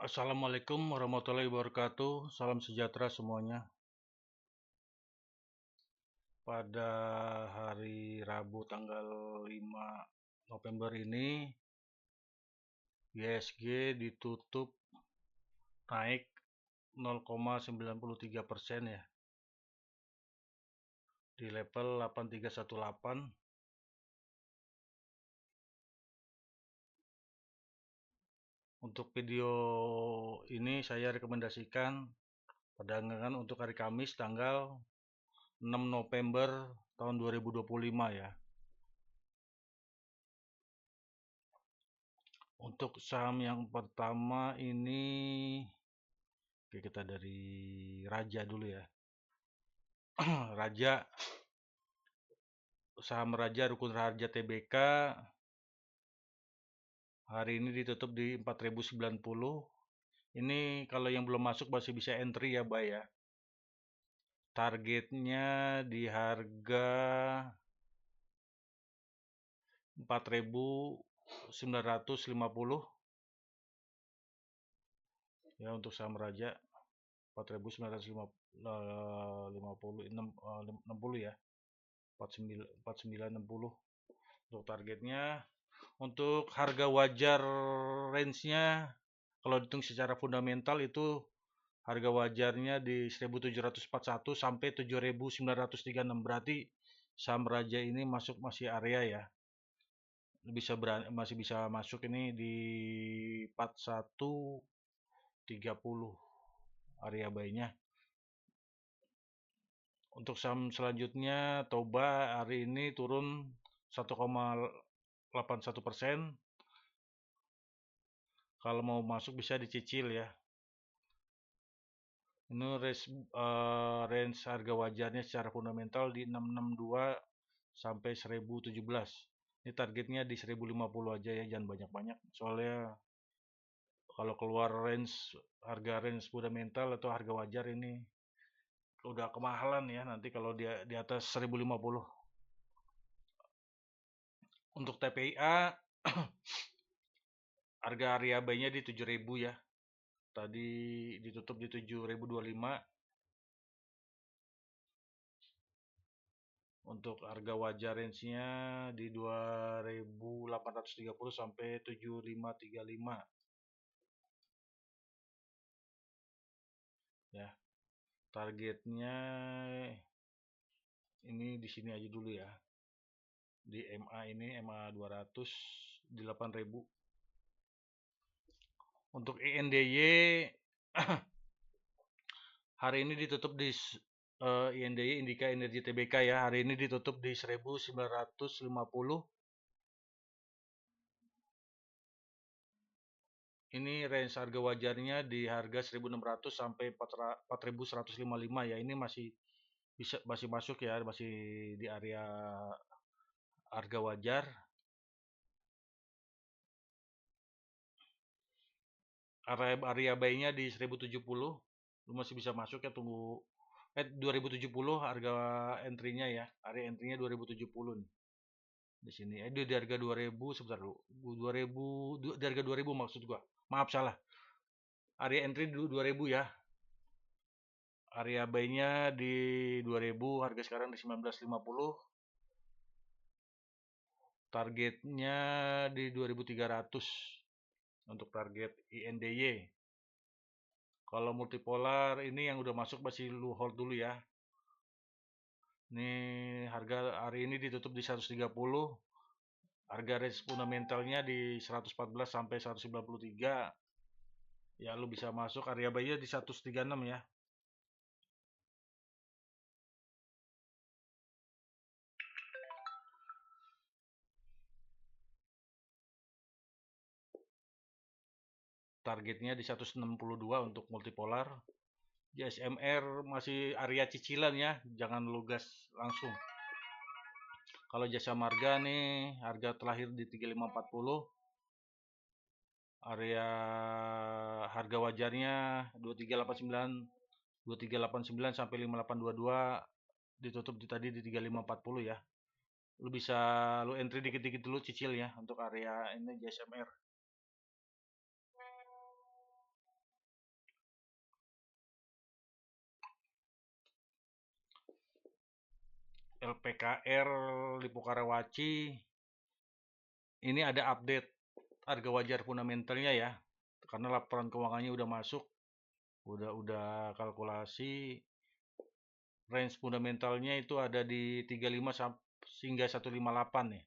Assalamualaikum warahmatullahi wabarakatuh. Salam sejahtera semuanya. Pada hari Rabu tanggal 5 November ini, IHSG ditutup naik 0,93% ya, di level 8318. Untuk video ini saya rekomendasikan perdagangan untuk hari Kamis tanggal 6 November tahun 2025 ya. Untuk saham yang pertama ini, oke, kita dari Raja dulu ya. Raja, saham Raja Rukun Raja Tbk hari ini ditutup di 4090. Ini kalau yang belum masuk masih bisa entry ya, Bay ya. Targetnya di harga 4950 ya untuk saham Raja. 4950 60 ya. 4960 untuk targetnya. Untuk harga wajar range-nya kalau dihitung secara fundamental itu harga wajarnya di 1741 sampai 7936, berarti saham Raja ini masih area ya. Masih bisa masuk ini di 4130 area buy-nya. Untuk saham selanjutnya Toba hari ini turun 1,81%. Kalau mau masuk bisa dicicil ya. Ini range harga wajarnya secara fundamental di 662 sampai 1017. Ini targetnya di 1050 aja ya, jangan banyak-banyak. Soalnya kalau keluar harga range fundamental atau harga wajar ini udah kemahalan ya nanti kalau dia di atas 1050. Untuk TPIA harga area buy-nya di 7000 ya. Tadi ditutup di 7025. Untuk harga wajar range-nya di 2830 sampai 7535. Ya. Targetnya ini di sini aja dulu ya. Di MA ini MA 200 di 8000. Untuk INDY hari ini ditutup di INDY Indika Energi Tbk ya. Hari ini ditutup di 1950. Ini range harga wajarnya di harga 1600 sampai 4155 ya. Ini masih masuk ya, masih di area harga wajar. Area buy-nya di 1070. Lu masih bisa masuk ya, tunggu 2070 harga entry-nya ya. Area entry-nya 2070 nih. Di sini di harga 2000 sebentar dulu. 2000 di harga 2000 maksud gua. Maaf salah. Area entry 2000 ya. Area buy-nya di 2000, harga sekarang di 1950. Targetnya di 2300 untuk target INDY. Kalau multipolar ini yang udah masuk masih lu hold dulu ya. Ini harga hari ini ditutup di 130. Harga range fundamentalnya di 114 sampai 193. Ya lu bisa masuk area buy-nya di 136 ya. Targetnya di 162 untuk multipolar. JSMR masih area cicilan ya, jangan lu gas langsung. Kalau Jasa Marga nih harga terakhir di 3540. Area harga wajarnya 2389 sampai 5822, ditutup tadi di 3540 ya. Lu bisa entry dikit-dikit dulu cicil ya untuk area ini JSMR. LPKR Lippo Karawaci ini ada update harga wajar fundamentalnya ya, karena laporan keuangannya udah masuk, udah kalkulasi range fundamentalnya itu ada di 35 hingga 158 nih.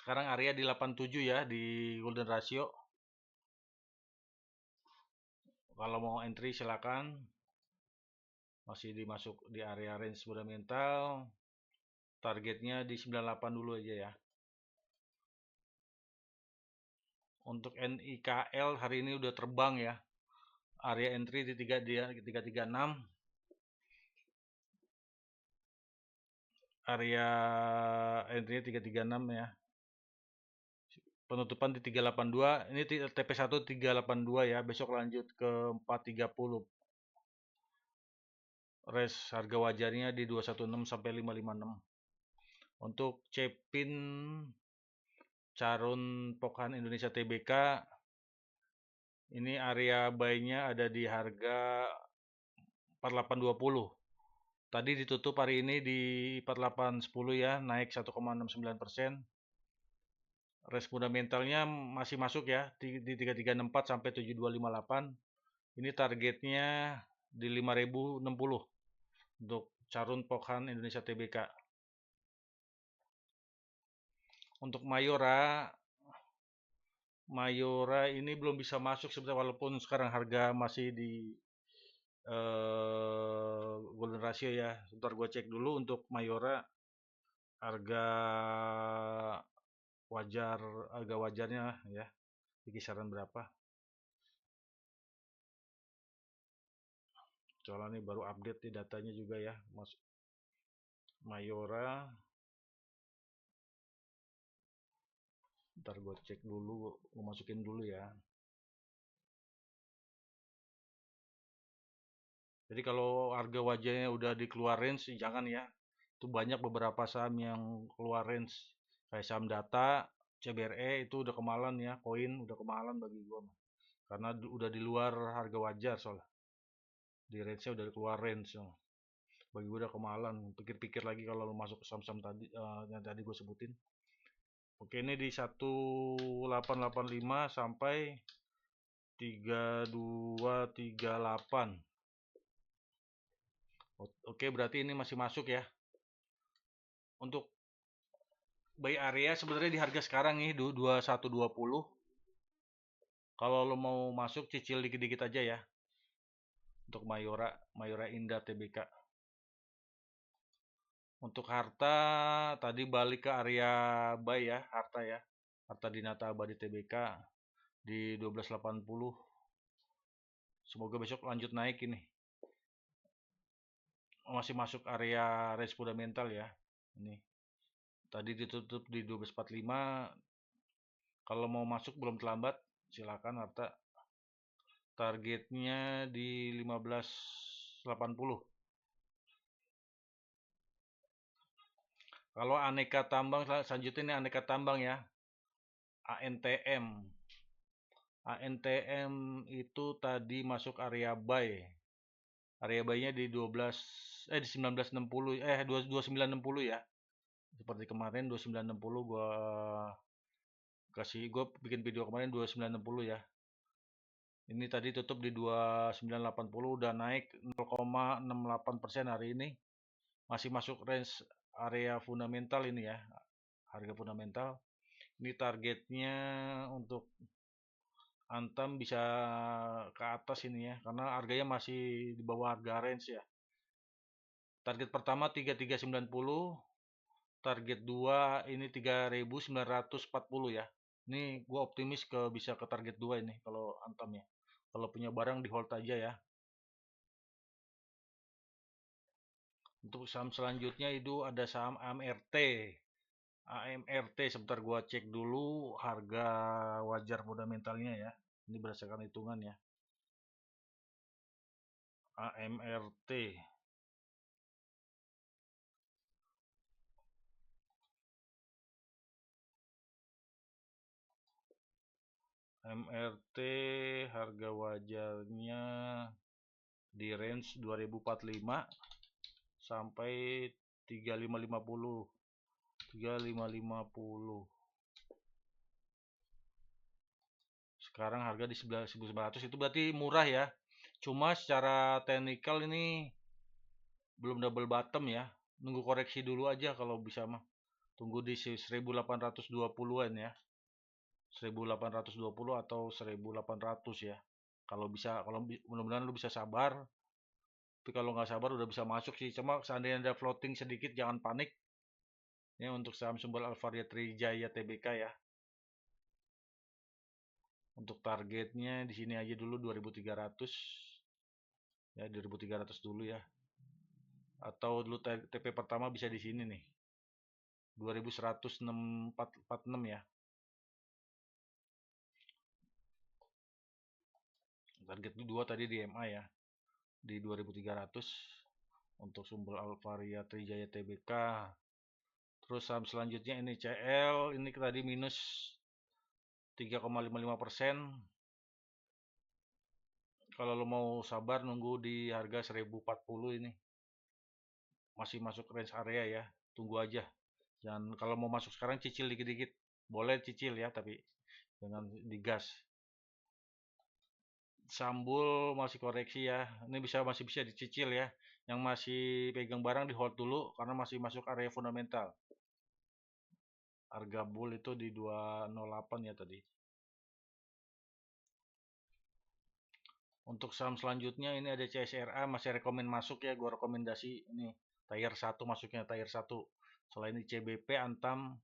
Sekarang area di 87 ya di golden ratio. Kalau mau entry silakan. Masih dimasuk di area range fundamental. Targetnya di 98 dulu aja ya. Untuk NIKL hari ini udah terbang ya. Area entry di 336. Area entry 336 ya. Penutupan di 382. Ini TP1 382 ya. Besok lanjut ke 430. Range harga wajarnya di 216 sampai 556. Untuk Cepin Carun Pokhan Indonesia Tbk ini area buy-nya ada di harga 4820. Tadi ditutup hari ini di 4810 ya, naik 1,69%. Range fundamentalnya masih masuk ya di 3364 sampai 7258. Ini targetnya di 5060 untuk Carun Pokhan Indonesia Tbk. Untuk Mayora ini belum bisa masuk sebenarnya, walaupun sekarang harga masih di golden ratio ya. Sebentar gue cek dulu untuk Mayora harga wajarnya ya di kisaran berapa. Soalnya ini baru update di datanya juga ya, Mas. Mayora. Ntar gue cek dulu, gue masukin dulu ya. Jadi kalau harga wajarnya udah dikeluarin sih jangan ya. Itu banyak beberapa saham yang keluar range. Kayak saham data, CBRE itu udah kemahalan ya, koin udah kemahalan bagi gua. Karena udah di luar harga wajar soalnya. Di range-nya udah keluar range. So. Bagi gua udah kemahalan. Pikir-pikir lagi kalau lo masuk ke saham-saham tadi yang tadi gue sebutin. Oke, ini di 1885 sampai 3238. Oke, berarti ini masih masuk ya. Untuk buy area sebenarnya di harga sekarang nih 2120. Kalau lo mau masuk cicil dikit-dikit aja ya. Untuk Mayora Indah Tbk. Untuk harta tadi balik ke area buy ya, harta ya. Harta Dinata Abadi Tbk di 1280. Semoga besok lanjut naik ini. Masih masuk area range fundamental ya. Ini. Tadi ditutup di 1245. Kalau mau masuk belum terlambat, silakan harta. Targetnya di 1580. Kalau aneka tambang selanjutnya ini aneka tambang ya. ANTM. ANTM itu tadi masuk area buy. Area buy-nya di 1960 2960 ya. Seperti kemarin 2960 gue bikin video kemarin 2960 ya. Ini tadi tutup di 2980 udah naik 0,68% hari ini. Masih masuk range area fundamental ini ya. Harga fundamental. Ini targetnya untuk Antam bisa ke atas ini ya, karena harganya masih di bawah harga range ya. Target pertama 3390, target 2 ini 3940 ya. Ini gue optimis bisa ke target 2 ini kalau Antam ya. Kalau punya barang di hold aja ya. Untuk saham selanjutnya itu ada saham AMRT. AMRT sebentar gua cek dulu harga wajar fundamentalnya ya. Ini berdasarkan hitungan ya. AMRT. MRT harga wajarnya di range 2045 sampai 3550. 3550. Sekarang harga di 11.900, itu berarti murah ya. Cuma secara teknikal ini belum double bottom ya. Nunggu koreksi dulu aja kalau bisa mah. Tunggu di 1820-an ya. 1820 atau 1800 ya. Kalau bisa, kalau mudah-mudahan lu bisa sabar. Tapi kalau nggak sabar udah bisa masuk sih. Cuma seandainya ada floating sedikit jangan panik. Ini untuk saham simbol Alvaria Trijaya Tbk ya. Untuk targetnya di sini aja dulu 2300. Ya, 2300 dulu ya. Atau dulu TP pertama bisa di sini nih. 2146 ya. Target kedua tadi di MA ya. Di 2300 untuk simbol Alvaria Trijaya Tbk. Terus saham selanjutnya ini CL, ini tadi minus 3,55%. Kalau lo mau sabar nunggu di harga 1040 ini. Masih masuk range area ya. Tunggu aja. Jangan, kalau mau masuk sekarang cicil dikit-dikit. Boleh cicil ya, tapi jangan digas. Sambul masih koreksi ya. Ini masih bisa dicicil ya. Yang masih pegang barang di hold dulu karena masih masuk area fundamental. Harga bull itu di 208 ya tadi. Untuk saham selanjutnya ini ada CSRA, masih rekomend masuk ya, gua rekomendasi ini tier 1 masuknya, tier 1. Selain ini CBP, Antam,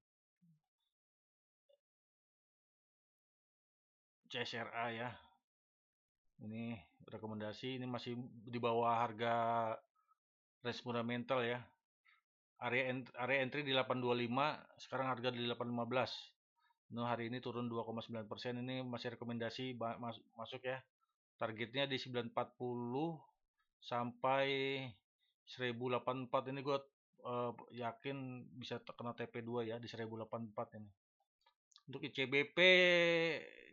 CSRA ya. Ini rekomendasi, ini masih di bawah harga range fundamental ya. Area entry di 825, sekarang harga di 815. Nah, hari ini turun 2,9%, ini masih rekomendasi masuk ya. Targetnya di 940 sampai 1084. Ini gue yakin bisa kena TP2 ya di 1084 ini. Untuk ICBP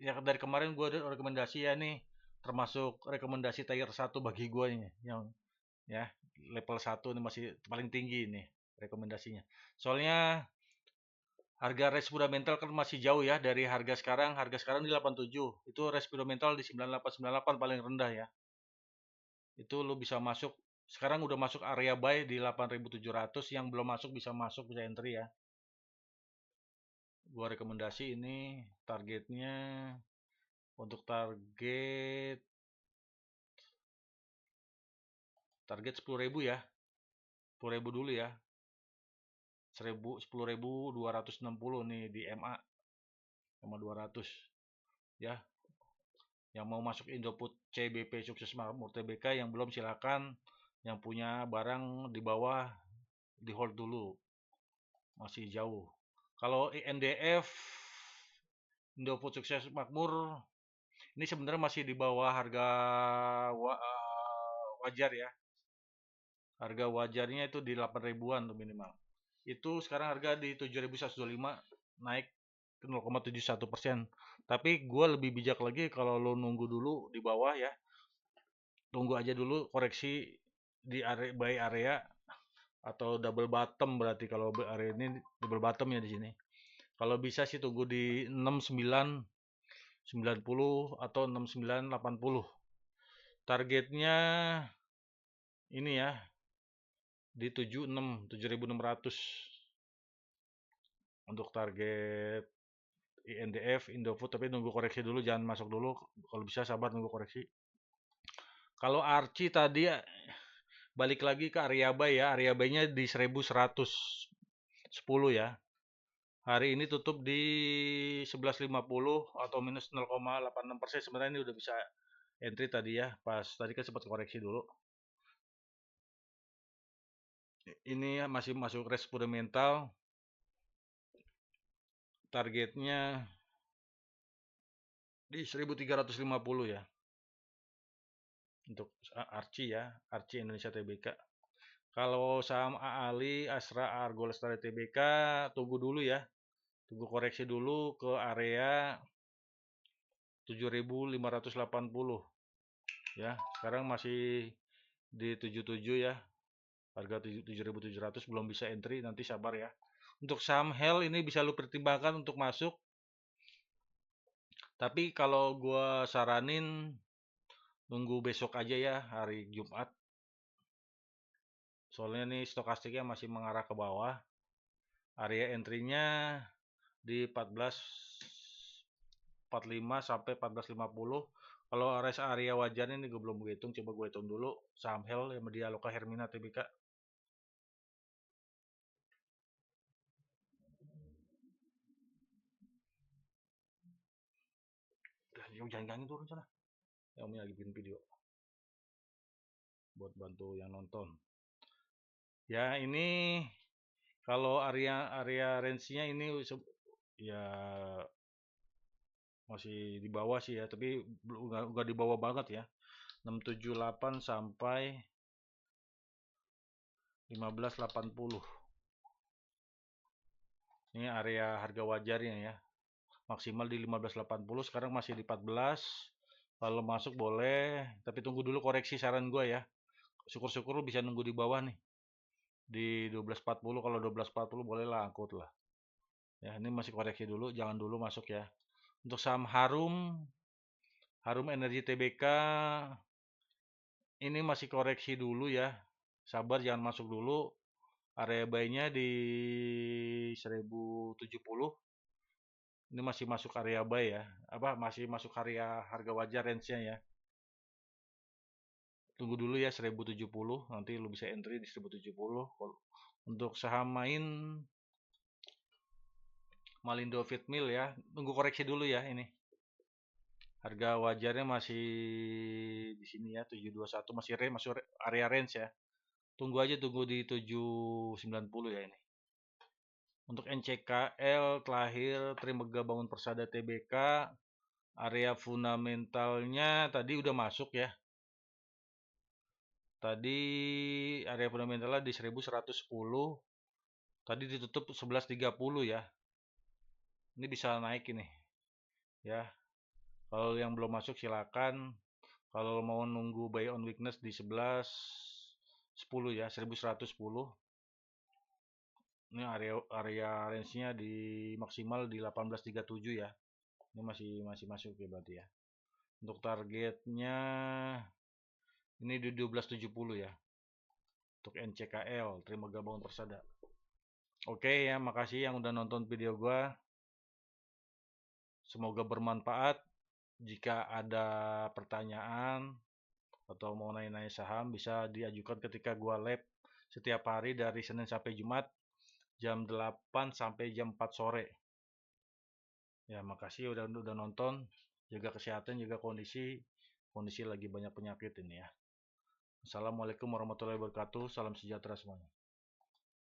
ya dari kemarin gue ada rekomendasi ya nih, termasuk rekomendasi tier 1 bagi gue ini yang ya level 1 ini masih paling tinggi ini rekomendasinya. Soalnya harga range fundamental kan masih jauh ya dari harga sekarang. Harga sekarang di 87. Itu range fundamental di 9898 paling rendah ya. Itu lo bisa masuk. Sekarang udah masuk area buy di 8700, yang belum masuk bisa entry ya. Gua rekomendasi ini targetnya untuk target 10.000 ya. 10.000 dulu ya. 10.260 nih di MA sama 200 ya. Yang mau masuk Indoput CBP Sukses Makmur Tbk yang belum silakan, yang punya barang di bawah di hold dulu, masih jauh. Kalau INDF Indofood Sukses Makmur ini sebenarnya masih di bawah harga wajar ya. Harga wajarnya itu di 8 ribuan tuh minimal. Itu sekarang harga di 7.125, naik 0,71%. Tapi gue lebih bijak lagi kalau lo nunggu dulu di bawah ya. Tunggu aja dulu koreksi di area buy area atau double bottom, berarti kalau area ini double bottom ya di sini. Kalau bisa sih tunggu di 6990 atau 6980. Targetnya ini ya di 7600 untuk target INDF Indofood, tapi nunggu koreksi dulu, jangan masuk dulu. Kalau bisa sabar nunggu koreksi. Kalau Archie tadi balik lagi ke area buy ya, area buy-nya di 1110 ya. Hari ini tutup di 1150 atau minus 0,86%. Sebenarnya ini udah bisa entry tadi ya, pas tadi kan sempat koreksi dulu. Ini masih masuk range fundamental. Targetnya di 1350 ya. Untuk Archie ya, Archie Indonesia Tbk. Kalau saham Ali, Astra, Argo Lestari Tbk, tunggu dulu ya. Tunggu koreksi dulu ke area 7.580 ya. Sekarang masih di 77 ya. Harga 7.700 belum bisa entry, nanti sabar ya. Untuk saham HEL ini bisa lu pertimbangkan untuk masuk. Tapi kalau gua saranin nunggu besok aja ya, hari Jumat. Soalnya nih stokastiknya masih mengarah ke bawah. Area entry-nya di 14.45 sampai 14.50. Kalau rest area wajarnya ini gue belum hitung, coba gue hitung dulu. Saham HEL yang Medialoka Hermina Tbk. Jangan ganggu turun sana. Ya, Om lagi bikin video buat bantu yang nonton. Ya ini kalau area range-nya ini ya masih di bawah sih ya, tapi nggak di bawah banget ya. 678 sampai 1580. Ini area harga wajarnya ya. Maksimal di 1580, sekarang masih di 14. Kalau masuk boleh, tapi tunggu dulu koreksi, saran gue ya. Syukur-syukur bisa nunggu di bawah nih. Di 1240, kalau 1240 boleh lah angkut lah. Ya, ini masih koreksi dulu, jangan dulu masuk ya. Untuk saham Harum Energi Tbk ini masih koreksi dulu ya. Sabar, jangan masuk dulu. Area buy-nya di 1070. Ini masih masuk area buy ya. Masih masuk area harga wajar range-nya ya. Tunggu dulu ya 1070, nanti lu bisa entry di 1070. Untuk saham Malindo Feed Mill ya, tunggu koreksi dulu ya ini. Harga wajarnya masih di sini ya, 721, masuk area range ya. Tunggu aja, tunggu di 790 ya ini. Untuk NCKL terakhir Trimega Bangun Persada Tbk, area fundamentalnya tadi udah masuk ya. Tadi area fundamentalnya di 1110. Tadi ditutup 1130 ya. Ini bisa naik ini. Ya. Kalau yang belum masuk silakan. Kalau mau nunggu buy on weakness di 1110 ya, 1110. Ini area range-nya di maksimal di 1837 ya. Ini masih masuk ya berarti ya. Untuk targetnya ini di 1270 ya. Untuk NCKL, Trimega Bangun Persada. Oke ya, makasih yang udah nonton video gua. Semoga bermanfaat. Jika ada pertanyaan atau mau nanya-nanya saham, bisa diajukan ketika gua live setiap hari dari Senin sampai Jumat jam 8 sampai jam 4 sore. Ya, makasih udah nonton. Jaga kesehatan, jaga kondisi lagi banyak penyakit ini ya. Assalamualaikum warahmatullahi wabarakatuh. Salam sejahtera semuanya.